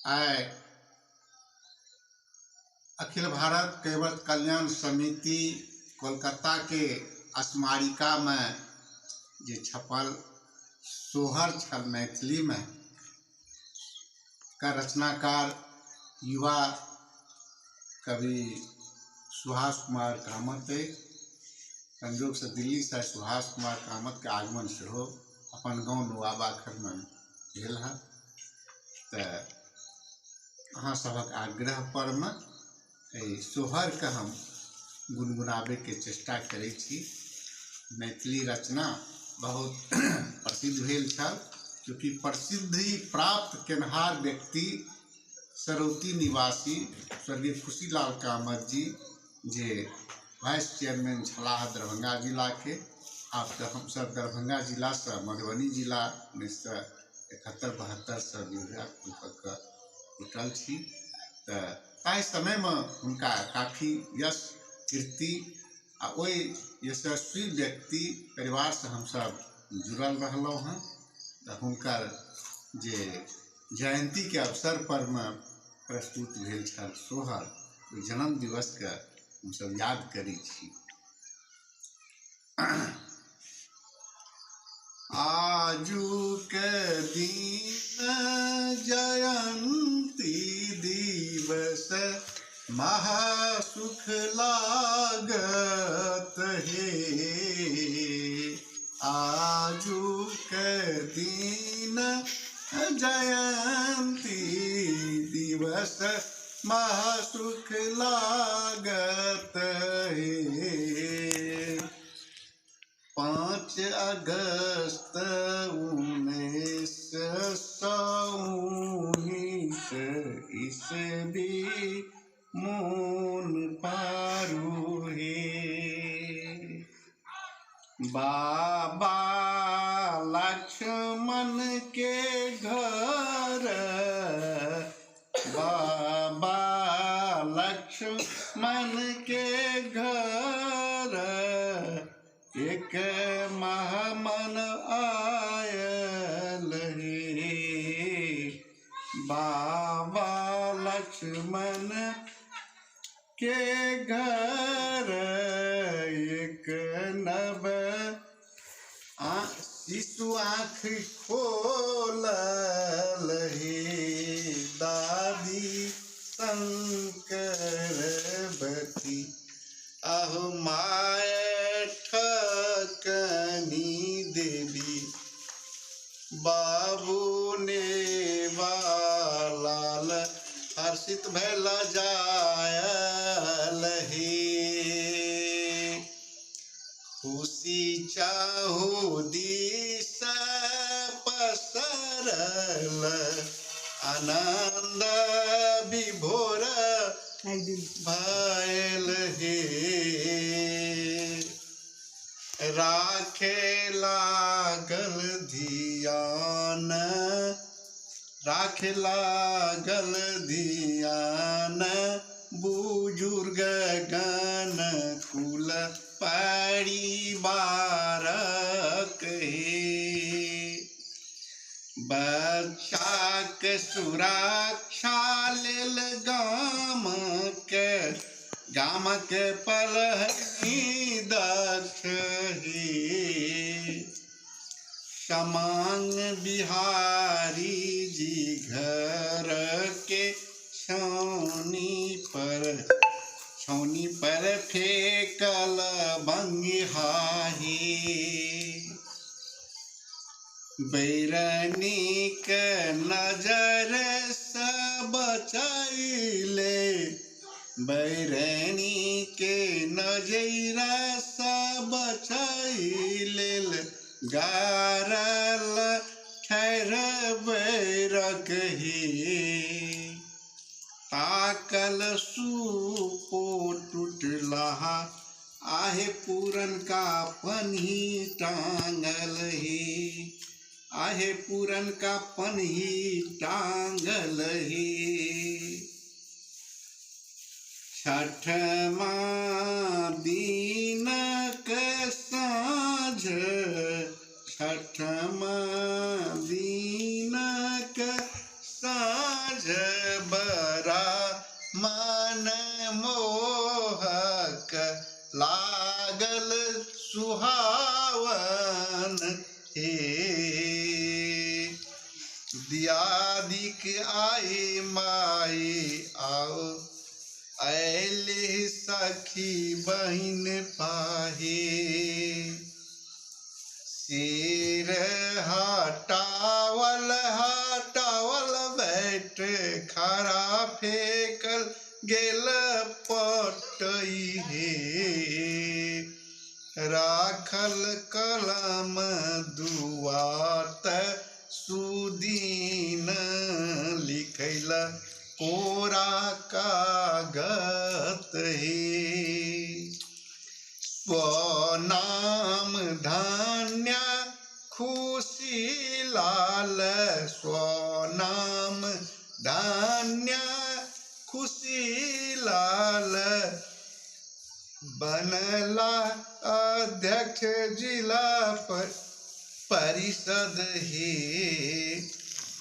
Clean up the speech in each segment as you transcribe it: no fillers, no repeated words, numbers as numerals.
आय अखिल भारत कैवट कल्याण समिति कोलकाता के स्मारिका में जे छपल सोहर छल मैथिली में का रचनाकार युवा कवि सुहास कुमार कामत संयोग से दिल्ली से सुहास कुमार कामत के आगमन से हो अपन गाँव नुआबाखर में भेल है। तो अहाँ सबक आग्रह पर में सोहर के हम गुनगुनाबे के चेष्टा करै छी। मैथिली रचना बहुत प्रसिद्ध भेल छल, क्योंकि प्रसिद्धि प्राप्त केनहार व्यक्ति सरौती निवासी स्वर्गीय खुशीलाल कामत जी जे वाइस चेयरमैन छलाह दरभंगा जिला के। आप तो हम सब दरभंगा जिला से मधुबनी जिला 1971-72 से विभाग उठल छी। तो ताहि समय में हुनका काफी यश कीर्ति आ ओइ यशस्वी व्यक्ति परिवार से हम सब जुड़ल रहलहुँ हैं। तो हुनकर जे जयंती के अवसर पर में प्रस्तुत भेल छल सोहर, जन्म दिवस के हम सब याद करै छी। आजू के दिन जयंती दिवस महासुख लागत हे। आजू के दिन जयंती दिवस महासुख लागत हे। 5 अगस्त 1919 ईस्वी मोन पारू हे। बाबा लक्ष्मण के घर, बाबा लक्ष्मण के घर एक महमन आयल हे। बाबा लक्ष्मण के घर एक नव शिशु आँख खोलल हे। दादी शंकर बती अहो माय ठकनी देवी। बाबू ने वालाल हर्षित भैल जायल हे। खुशी चाहू दिस पसरल आनंद विभोर भयल हे। राखे लागल धियान, राखे लागल धियान बुजुर्ग गण कुल परिवारक हे। बच्चा के सुरक्षा लेल गाम के पलहनी दक्ष हे। समांग बिहारी जी घर के छौनी पर फेकल बंगिहाही। बैरनी के नजर से बचैले, बैरनी के नजर से बचैले गारल ठहरबैरक हे। ताकल सुपो टूटलाहा आहे पूरन का पन्ही टांगल हे। आहे पूरन का पन्ही टांगल हे। छठमा दिन के साँझ, छठमा दिन के साँझ बरा मन मोहक लागल सुहावन हे। दियादिक आए माई आओ ऐले सखी बहिन पाहे। सिर हटावल हटावल बैठ खरा फेंकल गेल पटई हे। राखल कलम दुआत सुदीन लिखैल कोरा कागत हे। स्वनाम धान्य खुशी लाल स्वनाम धान्य खुशी लाल बनला अध्यक्ष जिला परिषद हे।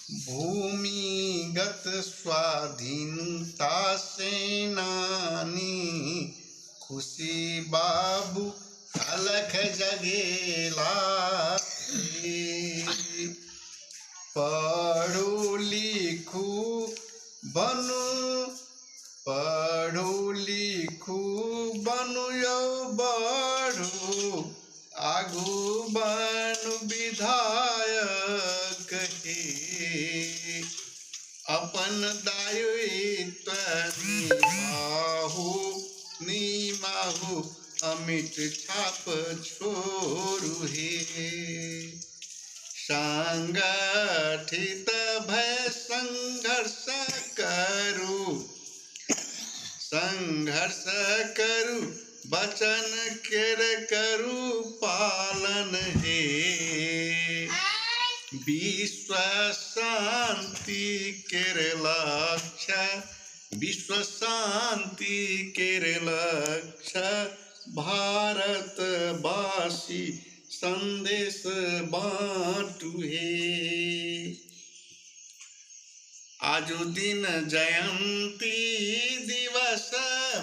भूमिगत स्वाधीनता सेनानी खुशी बाबू अलख जगेला। पढ़ू लिखू बनू पढ़ू लिखू बनू यौ बढ़ू आगू बनू विधायक हे। अपन दायित्व निभाहु अमिट छाप छोड़ू हे। संगठित भय संघर्ष करू वचन केर करू पालन हे। विश्व शांति केर लक्ष्य भारतवासी संदेश बाँटू हे। आजु दिन जयंती दिवस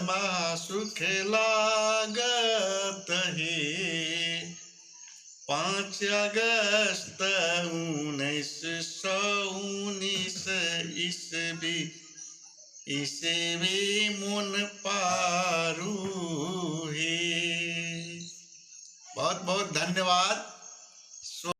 महासुख लागत हे। 5 अगस्त 1919 ईस्वी मुन पा